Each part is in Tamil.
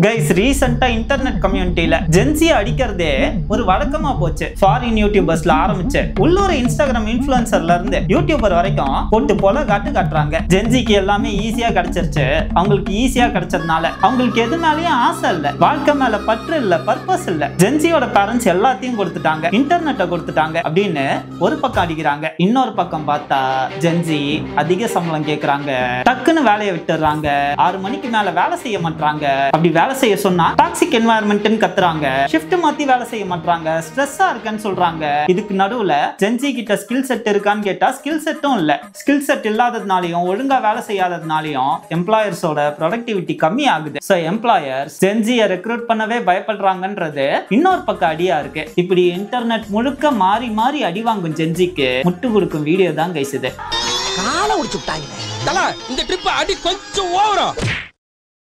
கைஸ் ரீசெண்டா இன்டர்நெட் கம்யூனிட்டில ஜென்சி அடிக்கிறதே ஒரு வழக்கமா போச்சு. ஃபாரின் யூடியூபர்ஸ்ல ஆரம்பிச்சு உள்ளூர் இன்ஸ்டாகிராம் இன்ஃப்ளூயன்சர்ல இருந்து யூடியூபர் வரைக்கும் போட்டு போல காட்டுறாங்க. ஜென்சிக்கு எல்லாமே ஈஸியா கிடைச்சிருச்சு. அவங்களுக்கு ஈஸியா கிடைச்சதுனால அவங்களுக்கு எது மேலயும் ஆசை இல்ல, வாழ்க்கை மேல பற்று இல்ல, பர்பஸ் இல்ல. ஜென்சியோட பேரண்ட்ஸ் எல்லாத்தையும் கொடுத்துட்டாங்க, இன்டர்நெட்டை கொடுத்துட்டாங்க அப்படின்னு ஒரு பக்கம் அடிக்கிறாங்க. இன்னொரு பக்கம் பார்த்தா ஜென்சி அதிக சம்பளம் கேட்கறாங்க, டக்குன்னு வேலையை விட்டுறாங்க, 6 மணிக்கு மேல வேலை செய்ய மாட்டாங்க. அப்படி வேலை செய்ய சொன்னா டாக்ஸிக் என்வாயர்மெண்ட்னு கத்துறாங்க, ஷிஃப்ட் மாத்தி வேலை செய்ய மாட்டாங்க, ஸ்ட்ரெஸ்ஸா இருக்குன்னு சொல்றாங்க. இதுக்கு நடுவுல ஜென்சி கிட்ட ஸ்கில் செட் இருக்கான்னு கேட்டா ஸ்கில் செட்டும் இல்ல. ஸ்கில் செட் இல்லாததுனாலயும் ஒழுங்கா வேலை செய்யாததுனாலயும் எம்ப்ளாயர்ஸோட ப்ரொடக்டிவிட்டி கம்மி ஆகுது. சோ எம்ப்ளாயர்ஸ் ஜென்சியை ரெக்ரூட் பண்ணவே பயப்படுறாங்கன்றது இன்னொரு பக்கம் அடியா இருக்கு. இப்படி இன்டர்நெட் முழுக்க மாறி மாறி அடி வாங்கும் ஜென்சிக்கு முட்டு கொடுக்கும் வீடியோ தான் கைஸ் இது. காலை உடைச்சு விட்டாங்க. இந்த ட்ரிப் அடி கொஞ்சம் ஓவரா.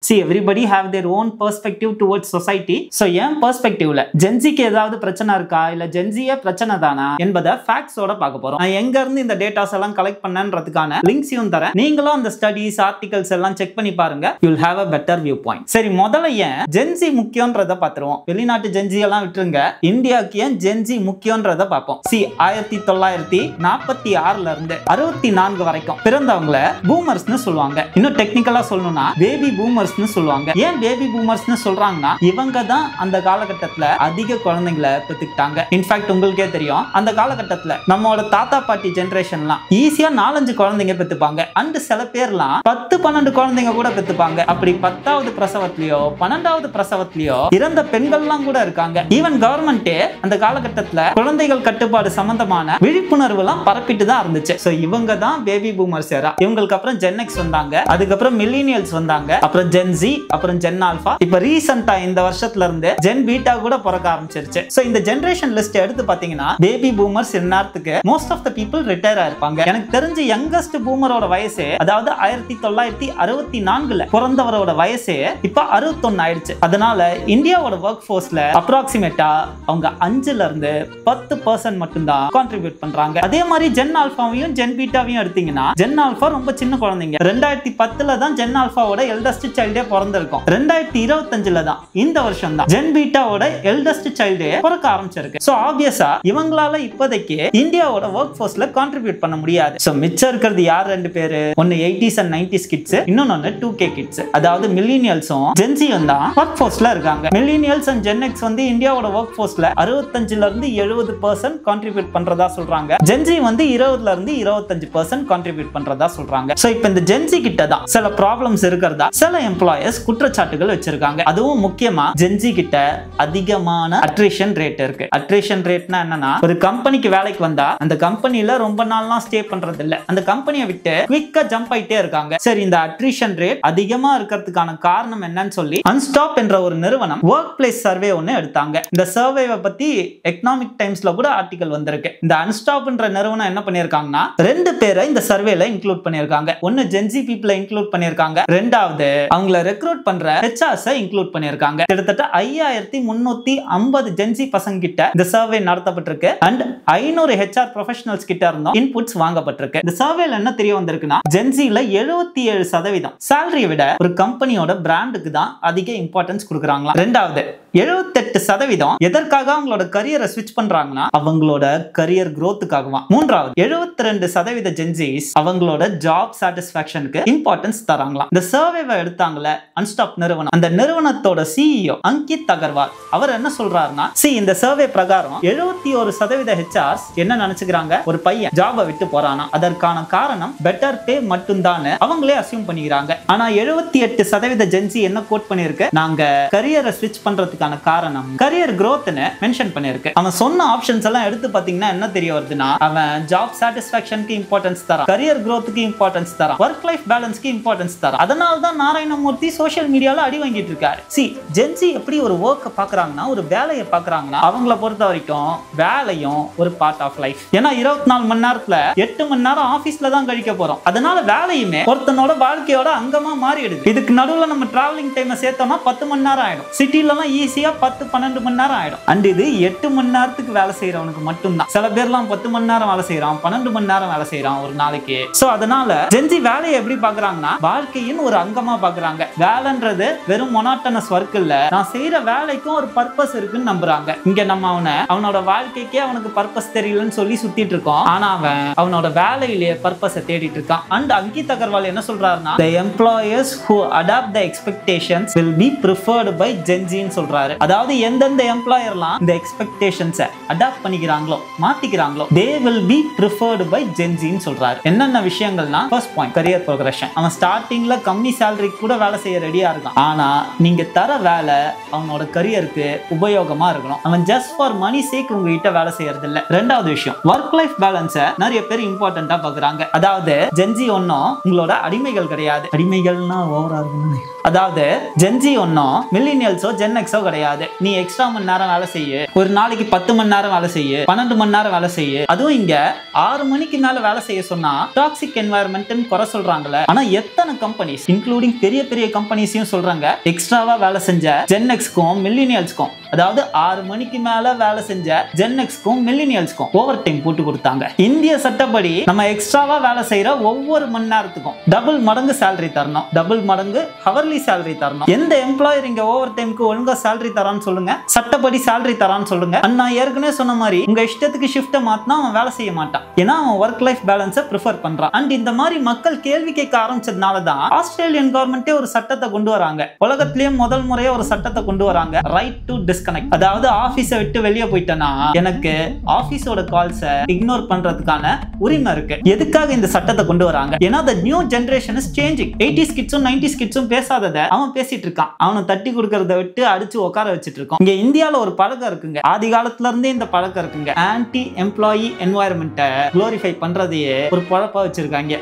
See, everybody have their own perspective towards society. So, என் perspectiveல ஜென்சிக்கு ஏதாவது பிரச்சனை இருக்கா இல்ல ஜென்சியே பிரச்சனை தானா என்பதை ஃபேக்ட்ஸோட பார்க்க போறோம். நான் எங்க இருந்து இந்த டேட்டாஸ் எல்லாம் கலெக்ட் பண்ணன்றதுக்கான லிங்க்ஸையும் தரேன். நீங்களும் அந்த ஸ்டடீஸ் ஆர்டிகல்ஸ் எல்லாம் செக் பண்ணி பாருங்க. You will have a better viewpoint. சரி, முதல்ல ஏன் ஜென்சி முக்கியன்றத பாத்துருவோம். வெளிநாட்டு ஜென்சி எல்லாம் விட்டுருங்க, இந்தியாவுக்கு ஏன் ஜென்சி முக்கியன்றத பார்ப்போம். See, 1946ல இருந்து 64 வரைக்கும் பிறந்தவங்கள பூமர்ஸ்னு சொல்லுவாங்க. இன்னும் டெக்னிக்கலா சொல்லணும்னா பேபி பூமர்ஸ் சொல்லுவாங்க. ஏன் பேபி பூமர்ஸ்னு சொல்றாங்கன்னா இவங்க தான் அந்த காலகட்டத்துல அதிக குழந்தைகளை பெத்துக்கிட்டாங்க. இன்ஃபேக்ட் உங்களுக்கே தெரியும், அந்த காலகட்டத்துல நம்மளோட தாத்தா பாட்டி ஜெனரேஷன்லாம் ஈஸியா 4-5 குழந்தைங்க பெத்துப்பாங்க. அண்ட் சில பேர்லாம் 10-12 குழந்தைங்க கூட பெத்துப்பாங்க. அப்படி 10வது பிரசவத்திலயோ 12வது பிரசவத்திலயோ இறந்த பெண்கள்லாம் கூட இருக்காங்க. ஈவன் கவர்மெண்டே அந்த காலகட்டத்துல குழந்தைகள் கட்டுப்பாடு சம்பந்தமான விழிப்புணர்வு எல்லாம் பரப்பிட்டு தான் இருந்துச்சு. சோ இவங்க தான் பேபி பூமர்ஸ் ஏரா. இவங்களுக்கு அப்புறம் ஜென் எக்ஸ் வந்தாங்க, அதுக்கப்புறம் மில்லினியல்ஸ் வந்தாங்க, அப்புறம் ஜென் ஜி, அப்புறம் ஜென் ஆல்பா, இப்ப ரீசெண்டா இந்த வருஷத்துல இருந்து ஜென் பீட்டா கூட பிறக்க ஆரம்பிச்சிருச்சு. சோ இந்த ஜெனரேஷன் லிஸ்ட் எடுத்து பாத்தீங்கன்னா பேபி பூமர்ஸ் இந்நேரத்துக்கு most of the people retire ஆயிருப்பாங்க. எனக்கு தெரிஞ்சு யங்கஸ்ட் பூமரோட வயசு, அதாவது 1964ல பிறந்தவரோட வயசு இப்ப 61 ஆயிடுச்சு. அதனால இந்தியாவோட ஒர்க் போர்ஸ்ல அப்ராக்சிமேட்டா அவங்க 5ல இருந்து 10% மட்டும் தான் கான்ட்ரிபியூட் பண்றாங்க. அதே மாதிரி ஜென் ஆல்பாவையும் ஜென் பீட்டாவையும் எடுத்தீங்கன்னா ஜென் ஆல்பா ரொம்ப சின்ன குழந்தைங்க. 2010ல தான் ஜென் ஆல்பாவோட எல்டஸ்ட் சைல்டே பிறந்திருக்கும். 2025ல தான் இந்த வருஷம் தான் ஜென் பீட்டாவோட எல்டஸ்ட் சைல்டே பிறக்க ஆரம்பிச்சிருக்கு. சோ ஆப்வியஸா இவங்களால இப்போதைக்கு இந்தியாவோட வொர்க் ஃபோர்ஸ்ல கான்ட்ரிபியூட் பண்ண முடியாது. சோ மிச்சம் இருக்கிறது யார்? 2 பேரு. ஒன்னு 80s and 90s கிட்ஸ், இன்னொன்னு 2K கிட்ஸ். அதாவது மில்லினியல்ஸும் ஜென்சியும் தான் வொர்க் ஃபோர்ஸ்ல இருக்காங்க. மில்லினியல்ஸ் அண்ட் ஜென் எக்ஸ் வந்து இந்தியாவோட வொர்க் ஃபோர்ஸ்ல 65ல இருந்து 70% கான்ட்ரிபியூட் பண்றதா சொல்றாங்க. ஜென்சி வந்து 20ல இருந்து 25% கான்ட்ரிபியூட் பண்றதா சொல்றாங்க. சோ இப்போ இந்த ஜென்சி கிட்ட தான் சில ப்ராப்ளம்ஸ் இருக்கிறதா சில எம்ப்ளாயர்ஸ் குற்றச்சாட்டுகள் வச்சிருக்காங்க. அதுவும் முக்கியமா ஜென்சி கிட்ட அதிகமான அட்ரிஷன் ரேட் இருக்கு. அட்ரிஷன் ரேட்னா என்னன்னா, ஒரு கம்பெனிக்கு வேலைக்கு வந்தா அந்த கம்பெனில ரொம்ப நாள்லாம் ஸ்டே பண்றது இல்ல, அந்த கம்பெனியை விட்டு குயிக்கா ஜம்ப் ஆயிட்டே இருக்காங்க. சரி, இந்த அட்ரிஷன் ரேட் அதிகமா இருக்கிறதுக்கான காரணம் என்னன்னு சொல்லி அன்ஸ்டாப் என்ற ஒரு நிறுவனம் ஒர்க் பிளேஸ் சர்வே ஒன்னு எடுத்தாங்க. இந்த சர்வேவை பத்தி எக்கனாமிக் டைம்ஸ்ல கூட ஆர்டிகல் வந்திருக்கு. இந்த அன்ஸ்டாப் என்ற நிறுவனம் என்ன பண்ணிருக்காங்கன்னா 2 பேரை இந்த சர்வேல இன்க்ளூட் பண்ணிருக்காங்க. ஒன்னு ஜென்சி பீப்புளை இன்க்ளூட் பண்ணிருக்காங்க, ரெண்டாவது அவங்கள ரெக்ரூட் பண்ற ஹெச்ஆர்ஸ் இன்க்ளூட் பண்ணிருக்காங்க. கிட்டத்தட்ட 5350 ஜென்சி பசங்க கிட்ட இந்த சர்வே நடத்தப்பட்டிருக்கு. அண்ட் 500 ஹெச்ஆர் ப்ரொஃபஷனல்ஸ் கிட்ட இருந்தும் இன்புட்ஸ் வாங்கப்பட்டிருக்கு. இந்த சர்வேல என்ன தெரிய வந்திருக்குன்னா, ஜென்சில 77% சேலரியை விட ஒரு கம்பெனியோட பிராண்டுக்கு தான் அதிக இம்பார்ட்டன்ஸ் கொடுக்குறாங்களா. ரெண்டாவது 78% எதற்காக அவங்களோட கரியரை ஸ்விட்ச் பண்றாங்கன்னா அவங்களோட கரியர் growthக்காகவா. மூன்றாவது 72% ஜென்சிஸ் அவங்களோட ஜாப் சாட்டிஸ்ஃபேக்ஷனுக்கு இம்பார்ட்டன்ஸ் தராங்களா. இந்த சர்வேவை எடுத்தாங்கல அன்ஸ்டாப் நிறுவனம், அந்த நிறுவனத்தோட சிஇஓ அங்கித் அகர்வால் அவர் என்ன சொல்றாருன்னா, இந்த சர்வே பிரகாரம் 71% ஹெச்ஆர்ஸ் என்ன நினைச்சுக்கிறாங்க, ஒரு பையன் ஜாபை விட்டு போறானா அதற்கான காரணம் பெட்டர் பே மட்டும்தான் அவங்களே அசியூம் பண்ணிக்கிறாங்க. ஆனா 78% ஜென்சி என்ன கோட் பண்ணிருக்கு, நாங்க கரியரை ஸ்விட்ச் பண்றதுக்கான காரணம் கரியர் growthன்னு மென்ஷன் பண்ணிருக்கு. அவன் சொன்ன ஆப்ஷன்ஸ் எல்லாம் எடுத்து பாத்தீங்கன்னா என்ன தெரிய வருதுன்னா, அவன் ஜாப் சாட்டிஸ்ஃபேக்ஷனுக்கு இம்பார்ட்டன்ஸ் தரான், கரியர் growthக்கு இம்பார்ட்டன்ஸ் தரான், ஒர்க் லைஃப் பேலன்ஸ்க்கு இம்பார்ட்டன்ஸ் தரான். அதனால தான் நாராயணமூர்த்தி சோஷியல் மீடியால அடி வாங்கிட்டு இருக்காரு. ஜென்சி எப்படி ஒரு வொர்க்க பாக்குறாங்கன்னா, ஒரு வேலையை பாக்குறாங்கன்னா அவங்கள பொறுத்த வரைக்கும் வேலையும் ஒரு பார்ட் ஆஃப் லைஃப். ஏன்னா 24 மணி நேரத்துல 8 மணி நேரம் ஆபீஸ்ல தான் கழிக்க போறோம். அதனால வேலையுமே ஒருத்தனோட வாழ்க்கையோட அங்கமா மாறிடுது. இதுக்கு நடுவுல நம்ம டிராவலிங் டைம் சேர்த்தோம்னா 10 மணி நேரம் ஆயிடும். சிட்டில எல்லாம் ஈஸியா 10-12 மணி நேரம் ஆயிடும். அண்ட் இது 8 மணி நேரத்துக்கு வேலை செய்யறவனுக்கு மட்டும்தான். சில பேர்லாம் 10 மணி நேரம் வேலை செய்யறான், 12 மணி நேரம் வேலை செய்யறான் ஒரு நாளைக்கு. சோ அதனால ஜென்சி வேலையை எப்படி பாக்குறாங்கன்னா வாழ்க்கையின் ஒரு அங்கமா பாக்குறாங்க. நம்புறாங்க. வேலைன்றது வெறும் மொனாட்டனஸ் ஒர்க் இல்ல, நான் செய்யற வேலைக்கும் ஒரு பர்பஸ் இருக்குன்னு நம்புறாங்க. இங்க நம்ம அவனோட வாழ்க்கைக்கே அவனுக்கு பர்பஸ் தெரியலன்னு சொல்லி சுத்திட்டு இருக்கோம். ஆனா அவனோட வேலையிலேயே பர்பஸை தேடிட்டு இருக்கான். அண்ட் அங்கித் அகர்வால் என்ன சொல்றாருன்னா, the employers who adapt the expectations will be preferred by Gen Z ன்னு சொல்றாரு. அதாவது எந்தெந்த எம்ப்ளாயர்லாம் இந்த எக்ஸ்பெக்டேஷன்ஸை adapt பண்ணிக்கிறாங்களோ, மாத்திக்கிறாங்களோ, they will be preferred by Gen Z ன்னு சொல்றாரு. என்னென்ன விஷயங்கள்னா, ஃபர்ஸ்ட் பாயிண்ட் கரியர் ப்ரோக்ரஷன். அவன் ஸ்டார்டிங்ல கம்மி சேலரி கூட வேலை செய்ய ரெடியா இருக்கான். ஆனா நீங்க தர வேலை அவனோட கரியருக்கு உபயோகமா இருக்கணும். அவன் ஜஸ்ட் ஃபார் மணி சேக் உங்ககிட்ட வேலை செய்யறது இல்ல. ரெண்டாவது விஷயம், ஒர்க் லைஃப் பேலன்ஸை நிறைய பேர் இம்பார்ட்டண்டா பாக்குறாங்க. அதாவது ஜென்ஜி ஒன்னும் உங்களோட அடிமைகள் கிடையாது. அடிமைகள்னா ஓவரா இருக்குன்னு, அதாவது ஜென்ஜி ஒன்னும் மில்லினியல்ஸோ ஜென்எக்ஸோ கிடையாது. நீ எக்ஸ்ட்ரா மணி நேரம் வேலை செய்ய, ஒரு நாளைக்கு 10 மணி நேரம் வேலை செய்ய, 12 மணி நேரம் வேலை செய்ய, அதுவும் இங்க 6 மணிக்கு மேல வேலை செய்ய சொன்னா டாக்ஸிக் என்வாயர்மெண்ட் குறை சொல்றாங்கல்ல. ஆனா எத்தனை கம்பெனிஸ் இன்க்ளூடிங் பெரிய பெரிய கம்பெனிஸையும் சொல்றாங்க, எக்ஸ்ட்ராவா வேலை செஞ்ச ஜென்எக்ஸ்க்கும் மில்லினியல்ஸ்க்கும், அதாவது 6 மணிக்கு மேல வேலை செஞ்ச ஜென்எக்ஸ்க்கும் மில்லினியல்ஸ்க்கும் ஓவர் டைம் போட்டு கொடுத்தாங்க. இந்திய சட்டப்படி நம்ம எக்ஸ்ட்ராவா வேலை செய்யற ஒவ்வொரு மணி நேரத்துக்கும் டபுள் மடங்கு சேலரி தரணும், டபுள் மடங்கு ஹவர்லி சேலரி தரணும். எந்த எம்ப்ளாயர் இங்க ஓவர் டைம்க்கு ஒழுங்கா சேலரி தரான்னு சொல்லுங்க, சட்டப்படி சேலரி தரான்னு சொல்லுங்க. நான் ஏற்கனவே சொன்ன மாதிரி உங்க இஷ்டத்துக்கு ஷிஃப்ட்டை மாத்தினா அவன் வேலை செய்ய மாட்டான். ஏன்னா அவன் ஒர்க் லைஃப் பேலன்ஸை ப்ரிஃபர் பண்றான். அண்ட் இந்த மாதிரி மக்கள் கேள்வி கேட்க ஆரம்பிச்சதுனால தான் ஆஸ்திரேலியன் கவர்மெண்டே ஒரு சட்டத்தை கொண்டு வராங்க. உலகத்திலேயே முதல் முறையா ஒரு சட்டத்தை கொண்டு வராங்க, ரைட் டு டிஸ்கனெக்ட். அதாவது ஆபீஸை விட்டு வெளியே போயிட்டேன்னா எனக்கு ஆபீஸோட கால்ஸை இக்னோர் பண்றதுக்கான உரிமை இருக்கு. எதுக்காக இந்த சட்டத்தை கொண்டு வராங்க? ஏன்னா the new generation is changing. 80s கிட்ஸும் 90s கிட்ஸும் பேசாததை அவன் பேசிட்டு இருக்கான். அவனை தட்டி கொடுக்கறத விட்டு அடிச்சு உட்கார வச்சிட்டு இருக்கான். இங்க இந்தியால ஒரு பழக்கம் இருக்குங்க, ஆதி காலத்துல இருந்தே இந்த பழக்கம் இருக்குங்க. ஆன்டி எம்ப்ளாயி என்வாயர்மெண்ட்டை குளோரிஃபை பண்றதையே ஒரு பழப்பா வச்சிருக்காங்க.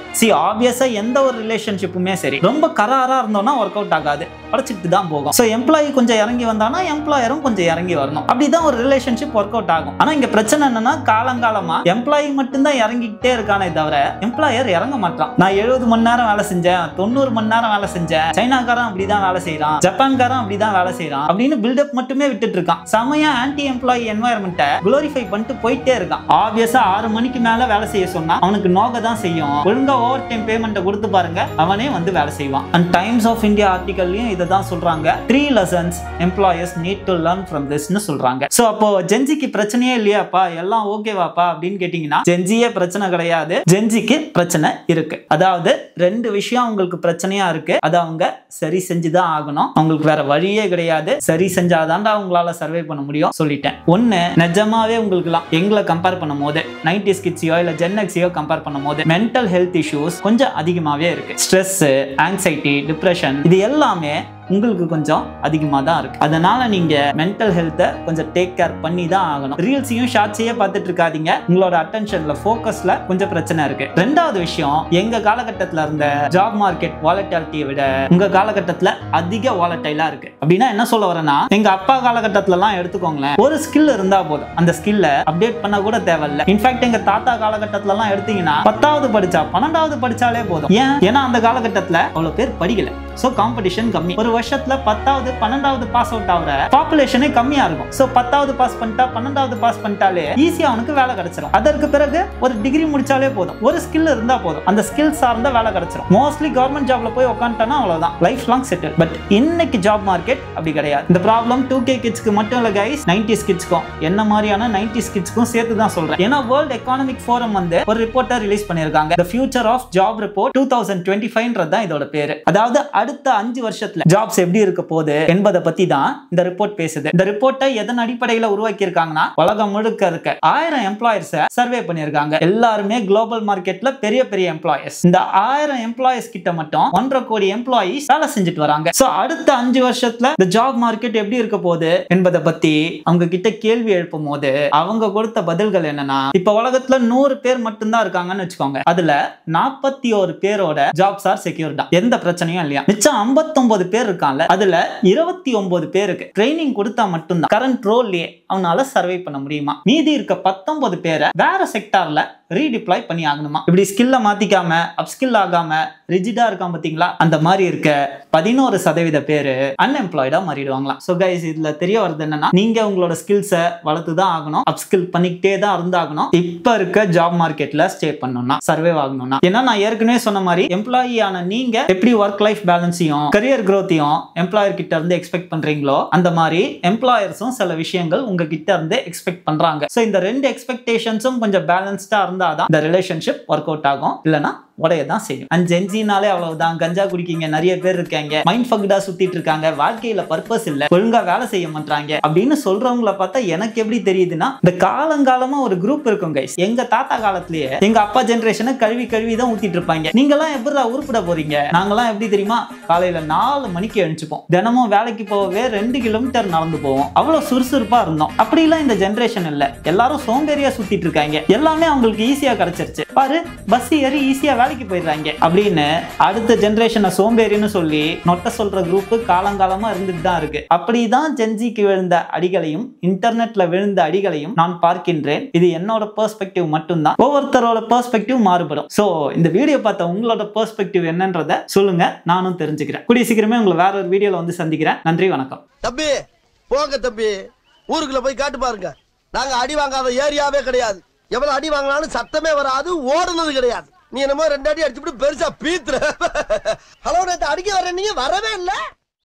ஆப்வியஸா எந்த ஒரு ரிலேஷன்ஷிப்புமே சரி, ரொம்ப கராரா இருந்தோம்னா ஒர்க் அவுட் ஆகாது, படைச்சிட்டு தான் போகும். சோ எம்ப்ளாயி கொஞ்சம் இறங்கி வந்தானா எம்ப்ளாயரும் கொஞ்சம் இறங்கி வரணும். அப்படிதான் ஒரு ரிலேஷன்ஷிப் ஒர்க் அவுட் ஆகும். ஆனா இங்க பிரச்சனை என்னன்னா, காலங்காலமா எம்ப்ளாயி மட்டும் தான் இறங்கிக்கிட்டே இருக்கானே தவிர எம்ப்ளாயர் இறங்க மாட்டான். நான் 70 மணி நேரம் வேலை செஞ்சேன், 90 மணி நேரம் வேலை செஞ்சேன், சைனாக்காரன் அப்படிதான் வேலை செய்யறான், ஜப்பான்காரன் அப்படிதான் வேலை செய்யறான் அப்படின்னு பில்டப் மட்டுமே விட்டுட்டு இருக்கான். செமையா ஆன்டி எம்ப்ளாயி என்வாயர்மெண்ட்டை குளோரிஃபை பண்ணிட்டு போயிட்டே இருக்கான். ஆப்வியஸா 6 மணிக்கு மேல வேலை செய்ய சொன்னா அவனுக்கு நோக தான் செய்யும். ஒழுங்கா ஓவர் டைம் பேமெண்ட்டை கொடுத்து பாருங்க, அவனே வந்து வேலை செய்வான். அண்ட் டைம்ஸ் ஆஃப் இந்தியா ஆர்டிகல்லையும் இதை தான் சொல்றாங்க, 3 lessons employers need to learn from this ன்னு சொல்றாங்க. சோ அப்போ ஜென்ஜிக்கு பிரச்சனையே இல்லையாப்பா, எல்லாம் ஓகேவாப்பா அப்படின்னு கேட்டீங்கன்னா, ஜென்ஜியே பிரச்சனை கிடையாது, ஜென்ஜிக்கு பிரச்சனை இருக்கு. அதாவது 2 விஷயம் உங்களுக்கு பிரச்சனையா இருக்கு, அதை அவங்க சரி செஞ்சுதான் ஆகணும். அவங்களுக்கு வேற வழியே கிடையாது, சரி செஞ்சாதான்டா அவங்களால சர்வே பண்ண முடியும் சொல்லிட்டேன். ஒண்ணு, நிஜமாவே உங்களுக்குலாம் எங்களை கம்பேர் பண்ணும் போது 90s கிட்ஸையோ இல்ல ஜென்எக்ஸையோ கம்பேர் பண்ணும் போது மென்டல் ஹெல்த் இஷ்யூஸ் கொஞ்சம் அதிகமாவே இருக்கு. ஸ்ட்ரெஸ், ஆங்ஸைட்டி, டிப்ரெஷன், இது எல்லாமே உங்களுக்கு கொஞ்சம் அதிகமாக தான் இருக்கு. அதனால நீங்க மென்டல் ஹெல்த்தை கொஞ்சம் டேக் கேர் பண்ணி தான் ஆகணும். ரீல்ஸையும் ஷார்ட்ஸையே பார்த்துட்டு இருக்காதீங்க, உங்களோட அட்டென்ஷன்ல ஃபோக்கஸ்ல கொஞ்சம் பிரச்சனை இருக்கு. ரெண்டாவது விஷயம், எங்க காலகட்டத்தில் இருந்த ஜாப் மார்க்கெட் வாலட்டிலிட்டியை விட உங்க காலகட்டத்தில் அதிக வாலட்டைலா இருக்கு. அப்படின்னா என்ன சொல்ல வரேன்னா, எங்க அப்பா காலகட்டத்திலலாம் எடுத்துக்கோங்களேன், ஒரு ஸ்கில் இருந்தா போதும், அந்த ஸ்கில்ல அப்டேட் பண்ண கூட தேவையில்லை. இன்ஃபேக்ட் எங்க தாத்தா காலகட்டத்திலலாம் எடுத்தீங்கன்னா 10வது படிச்சா 12வது படிச்சாலே போதும். ஏன்னா அந்த காலகட்டத்தில் அவ்வளவு பேர் படிக்கல, சோ காம்படிஷன் கம்மி. ஒரு வருஷத்துல 10வது 12வது பாஸ் அவுட் ஆகுற பாப்புலேஷனே கம்மியா இருக்கும். சோ 10வது பாஸ் பண்ணிட்டா 12வது பாஸ் பண்ணிட்டாலே ஈஸியா அவனுக்கு வேலை கிடைச்சிடும். அதற்கு பிறகு ஒரு டிகிரி முடிச்சாலே போதும், ஒரு ஸ்கில் இருந்தா போதும், அந்த ஸ்கில் சார்ந்த வேலை கிடைச்சிடும். மோஸ்ட்லி கவர்மெண்ட் ஜாப்ல போய் உட்காந்துட்டானா அவ்வளவுதான், லைஃப் லாங் செட்டில். பட் இன்னைக்கு ஜாப் மார்க்கெட் அப்படி கிடையாது. இந்த ப்ராப்ளம் 2K கிட்ஸ்க்கு மட்டும் இல்ல கைஸ், 90s கிட்ஸ்க்கும் என்ன மாதிரியான 90s கிட்ஸ்க்கும் சேர்த்து தான் சொல்றேன். ஏன்னா வேர்ல்ட் எக்கானமிக் ஃபோரம் வந்து ஒரு ரிப்போர்ட்டை ரிலீஸ் பண்ணிருக்காங்க, The Future of Job Report 2025 தான் இதோட பேரு. அதாவது அடுத்த 5 வருஷத்துல ஜாப்ஸ் எப்படி இருக்க போகுது என்பதை பத்தி தான் இந்த ரிப்போர்ட் பேசுது. இந்த ரிப்போர்ட்டை எதன் அடிப்படையில் உருவாக்கி இருக்காங்கன்னா, உலகம் முழுக்க இருக்க 1000 எம்ப்ளாயர்ஸ் சர்வே பண்ணிருக்காங்க. எல்லாருமே குளோபல் மார்க்கெட்ல பெரிய பெரிய எம்ப்ளாயர்ஸ். இந்த 1000 எம்ப்ளாயர்ஸ் கிட்ட மட்டும் 1.5 கோடி எம்ப்ளாயீஸ் வேலை செஞ்சுட்டு வராங்க. சோ அடுத்த 5 வருஷத்துல இந்த ஜாப் மார்க்கெட் எப்படி இருக்க போகுது என்பதை பத்தி அவங்க கிட்ட கேள்வி எழுப்பும் போது அவங்க கொடுத்த பதில்கள் என்னன்னா, இப்ப உலகத்துல 100 பேர் மட்டும்தான் இருக்காங்கன்னு வச்சுக்கோங்க, அதுல 41 பேரோட ஜாப்ஸ் ஆர் செக்யூர்டா, எந்த பிரச்சனையும் இல்லையா. மிச்சம் 59 பேர் இருக்காங்க, அதுல 29 பேருக்கு ட்ரைனிங் கொடுத்தா மட்டும்தான் கரண்ட் ரோல்லே அவனால சர்வே பண்ண முடியுமா. மீதி இருக்க 19 பேரை வேற செக்டார்ல ரீடிப்ளாய் பண்ணி ஆகணுமா. இப்படி ஸ்கில்ல மாத்திக்காம அப்ஸ்கில் ஆகாம ரிஜிடா இருக்கான் பாத்தீங்களா, அந்த மாதிரி இருக்க 11% பேரு அன்எம்ப்ளாய்டா மாறிடுவாங்களாம். சோ கைஸ், இதுல தெரிய வருது என்னன்னா, நீங்க உங்களோட ஸ்கில்ஸை வளர்த்து தான் ஆகணும், அப்ஸ்கில் பண்ணிக்கிட்டே தான் இருந்தாகணும் இப்ப இருக்க ஜாப் மார்க்கெட்ல ஸ்டே பண்ணணும்னா, சர்வே ஆகணும்னா. ஏன்னா நான் ஏற்கனவே சொன்ன மாதிரி எம்ப்ளாயி ஆன நீங்க எப்படி ஒர்க் லைஃப் பேலன்ஸையும் கரியர் growth-ஐயும் எம்ப்ளாயர் கிட்ட இருந்து எக்ஸ்பெக்ட் பண்றீங்களோ, அந்த மாதிரி எம்ப்ளாயர்ஸும் சில விஷயங்கள் உங்ககிட்ட இருந்து எக்ஸ்பெக்ட் பண்றாங்க. சோ இந்த ரெண்டு எக்ஸ்பெக்டேஷன்ஸும் கொஞ்சம் பேலன்ஸ்டா இருந்தாதான் இந்த ரிலேஷன்ஷிப் ஒர்க் அவுட் ஆகும், இல்லனா உடையதான் செய்யும். அண்ட் ஜென்சினாலே அவ்வளவுதான், கஞ்சா குடிக்கீங்க நிறைய பேர் இருக்காங்க, மைண்ட் ஃபக்டா சுத்திட்டு இருக்காங்க, வாழ்க்கையில பர்பஸ் இல்ல, ஒழுங்கா வேலை செய்ய மாட்டாங்க அப்படின்னு சொல்றவங்கள பார்த்தா எனக்கு எப்படி தெரியுதுன்னா, இந்த காலங்காலமா ஒரு குரூப் இருக்கும் கைஸ். எங்க தாத்தா காலத்திலேயே எங்க அப்பா ஜெனரேஷனை கழுவி கழுவி தான் ஊத்திட்டு இருப்பாங்க. நீங்கெல்லாம் எப்படி உருப்பிட போறீங்க? நாங்கெல்லாம் எப்படி தெரியுமா, காலையில 4 மணிக்கு எழுந்துப்போம், தினமும் வேலைக்கு போகவே 2 கிலோமீட்டர் நடந்து போவோம், அவ்வளவு சுறுசுறுப்பா இருந்தோம். அப்படிலாம் இந்த ஜெனரேஷன் இல்ல, எல்லாரும் சோம்பேறியா சுத்திட்டு இருக்காங்க. எல்லாமே அவங்களுக்கு ஈஸியா கிடைச்சிருச்சு, பாரு பஸ் ஏறி ஈஸியா வேலைக்கு போயிடுறாங்க அப்படின்னு அடுத்த ஜெனரேஷனை சோம்பேறின்னு சொல்லி நொட்ட சொல்ற குரூப் காலங்காலமா இருந்துட்டு தான் இருக்கு. அப்படிதான் ஜென்சிக்கு விழுந்த அடிகளையும் இன்டர்நெட்ல விழுந்த அடிகளையும் நான் பார்க்கின்றேன். இது என்னோட பெர்ஸ்பெக்டிவ் மட்டும்தான், ஒவ்வொருத்தரோட பெர்ஸ்பெக்டிவ் மாறுபடும். சோ இந்த வீடியோ பார்த்த உங்களோட பெர்ஸ்பெக்டிவ் என்னன்றத சொல்லுங்க, நானும் தெரிஞ்சுக்கிறேன். கூடிய சீக்கிரமே உங்களை வேற ஒரு வீடியோல வந்து சந்திக்கிறேன். நன்றி, வணக்கம். தம்பி போங்க தம்பி, ஊருக்குள்ள போய் காட்டு பாருங்க. நாங்க அடி வாங்காத ஏரியாவே கிடையாது. எவ்வளவு அடி வாங்கினாலும் சத்தமே வராது, ஓடுனது கிடையாது. நீ என்னமோ 2 அடி அடிச்சுட்டு பெருசா பீத்துற. ஹலோ, நேத்து அடிக்க வர நீங்க வரவே இல்லை.